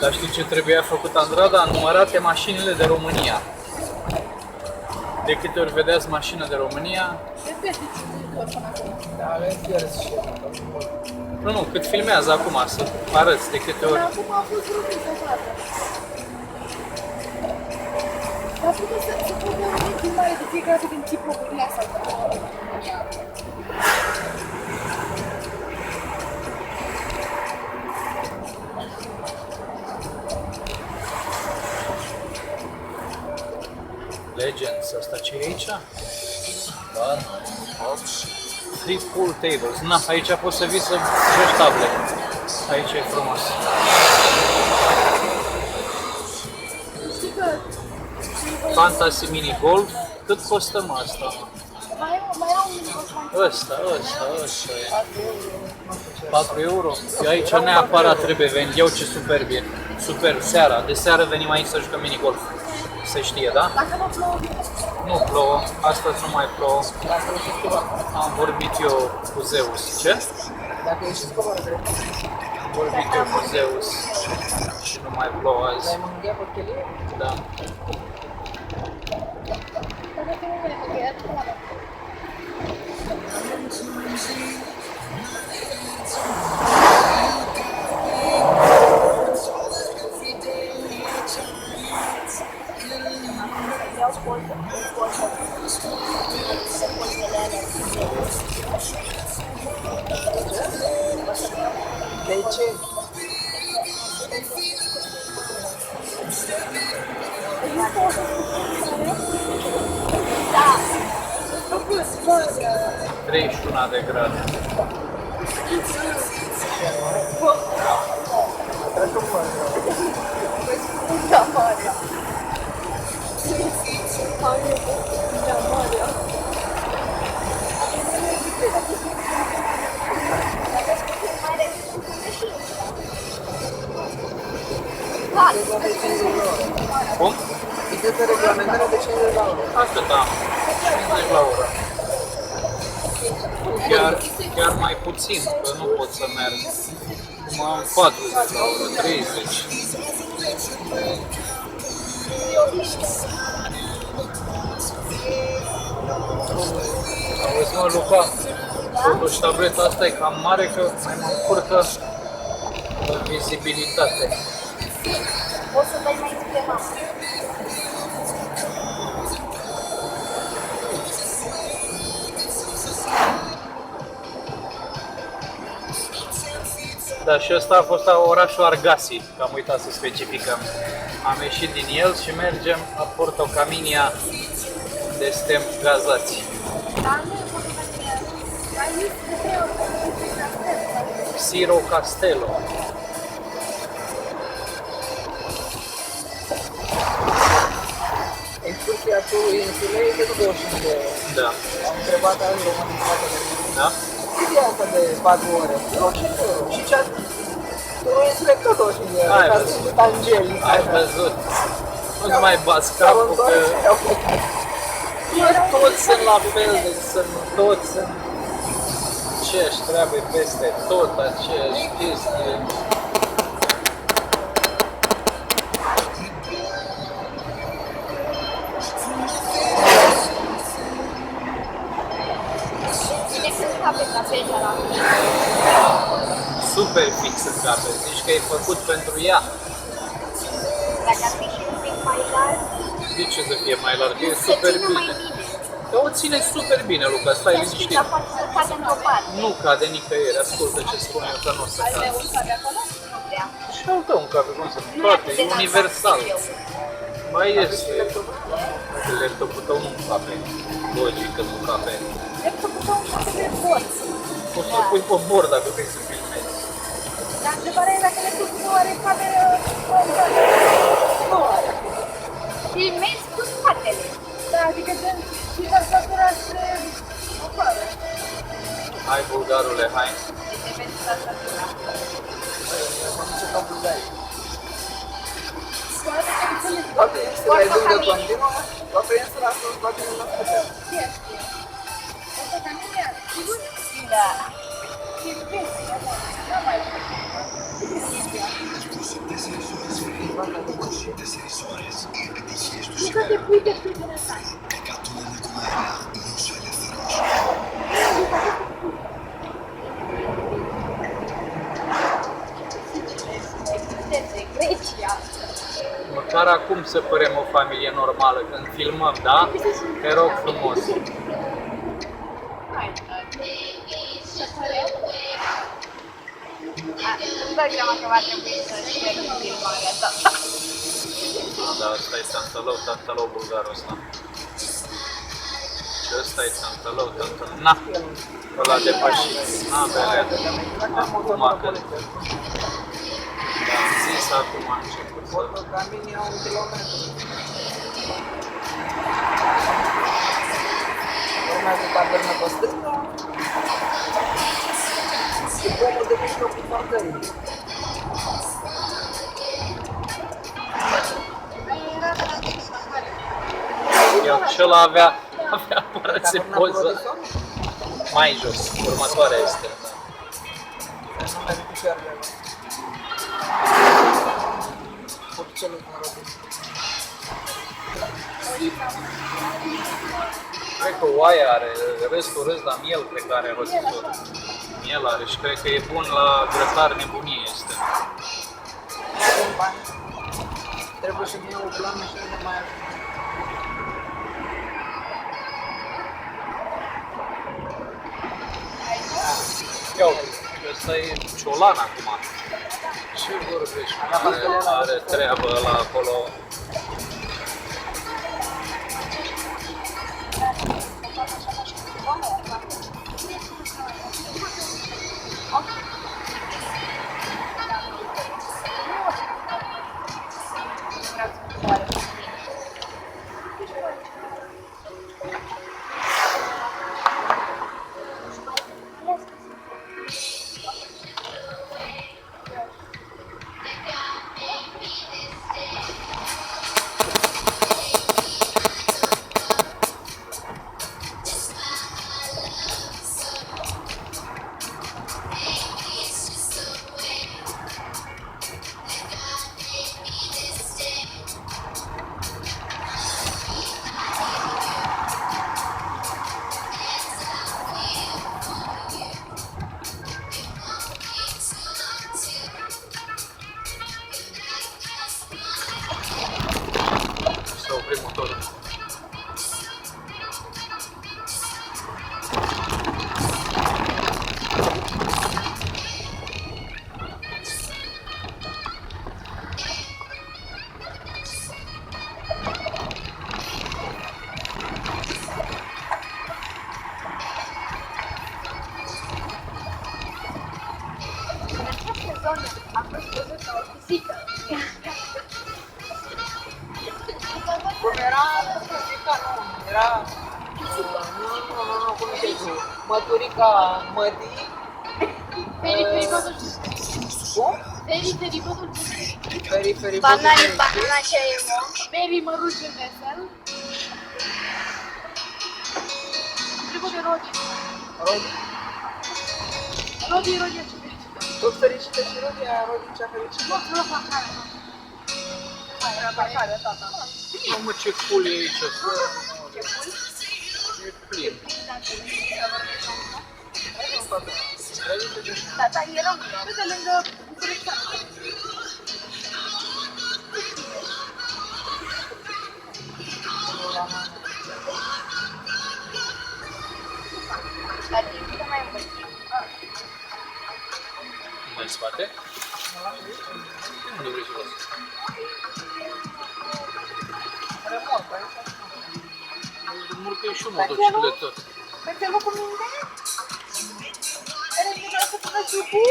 Dar știi ce trebuia făcut, Andrada? Numărate mașinile de România. De câte ori vedeați mașină de România? Nu, cât filmează acum, să arăți de câte ori. Acum a fost vreo dar puteți să punem o filmare de fiecare dată când ții procurile astea. Legends, asta ce e aici? Bar, Free pool tables. Na, aici poți să vii să joci table. Aici e frumos. Fantasy mini golf. Cât costă asta? Mai au un mini Ăsta e. 4 euro. Eu aici neapărat trebuie venit. Eu ce superb e. Superb. Seara. De seară venim aici să jucăm mini golf. Se știe, da? Dacă nu plouă, nu plouă. Astăzi nu mai plouă. Am vorbit eu cu Zeus. Ce? Dacă ieși cu coboră, am vorbit eu cu Zeus și nu mai plouă azi. ai mâncat pe chelie? Da. dacă te umeri, că e atât. De ce? Da. Nu plus, bă, 31 de grade. da, mare. Da, mare. Cum? Viteză reglementară de 50 la oră. Atât am. 50 la oră. Chiar mai puțin, că nu pot să merg. Cum am 40 la oră, 30. Auzi, mă, Luca, totuși tableta asta e cam mare, că mai mă încurcă vizibilitate. O să dai mai spre masă. Da, și ăsta a fost orașul Argasi, că am uitat să specificăm. Am ieșit din el și mergem la Porto Caminia, unde suntem gazați. Dar nu e fotografia. Ai zis de 3 ori că Siro Castello. Excursia cu insulei e de 25 de euro. Da. Am întrebat alți români în spatele meu. Da? Cât e asta de 4 ore? 25 de euro. Și cea cu insule tot 25 de euro. Ai Ca văzut. sunt Angeli. Ai văzut? Nu-ți mai bați capul că toți sunt la fel, deci sunt toți sunt aceeași treabă peste tot, aceeași chestie. Bine că scape la feja la Super fix în cape, zici că e făcut pentru ea. Dacă ar fi și un pic mai larg, De ce să fie mai larg? E se super ține mai bine. bine. Că o ține super bine, Luca, stai Să liniștit. dar poate să cade într-o parte. Nu cade nicăieri, ascultă ce spun eu, că nu o să Al cadă. meu cade acolo? Nu vrea. Și al tău un cape, cum să nu? Nu Toate, e e atât de universal. lansat Mai este. Laptopul tău nu cape. Logic că nu cape. Laptopul tău nu trebuie porți. Poți să pui pe bord dacă vrei să filmezi. Dar întrebarea e dacă laptopul tău are cameră frontală. Nu are. Filmezi cu spatele. Da, adică din tastatura spre afară. Hai, bulgarule, hai. Deci vezi tastatura. Mă duce capul de aici. Poate că înțelegi. Toată insula e lungă continuă, toată insula asta o scoate în la putere. Știe. Asta ca mine, sigur? Da. Nunca te fui de primera vez. De Grecia. Măcar acum să părem o familie normală când filmăm, da? Te rog frumos. Îmi dau seama că va trebui să șterg filmarea asta. Da, ăsta e tantalou bulgarul ăsta. Și ăsta e tantalou. Na, ăla depășit. Na, belea. Acum când... Am zis acum a început să... Caminii au 1 kilometru. Urmează tabernă pe stânga. Și pomul de mijlocul parcării. Eu și ăla avea aparat de poză. Mai jos, următoarea este. Nu merge cu șoarele. Porcelul în rodin. Cred că oaia are, restul râs la miel, cred că are rotitor. Miel are și cred că e bun la grătar, nebunie este. Avem bani. Trebuie să-mi iau o blană și nu mai avem. Ia uite, ăsta e ciolan acum. Ce vorbești? Are treabă la acolo. Să oprim motorul. În această zonă a fost văzută o pisică. Cum era Măturica, nu, era... Nu, cum se zice? Măturica Mătii. Perifericodul Cum? Perifericodul Banana ce e, mă? Peri mărușe vesel. Trebuie de Rodi. Rodi? Rodi ce vezi? Tot fericită și Rodia, Rodi cea fericită. Nu, nu la parcare, nu. Mai era parcare, tata. Mamă, ce cool e aici. E plin. Tata, eram de lângă București. Dar e bine mai învățit. Mai în spate? Unde vrei să las? Remort, aici. Murcă e și o motocicletă. Pe locul mine? Care vrea să pună sucul?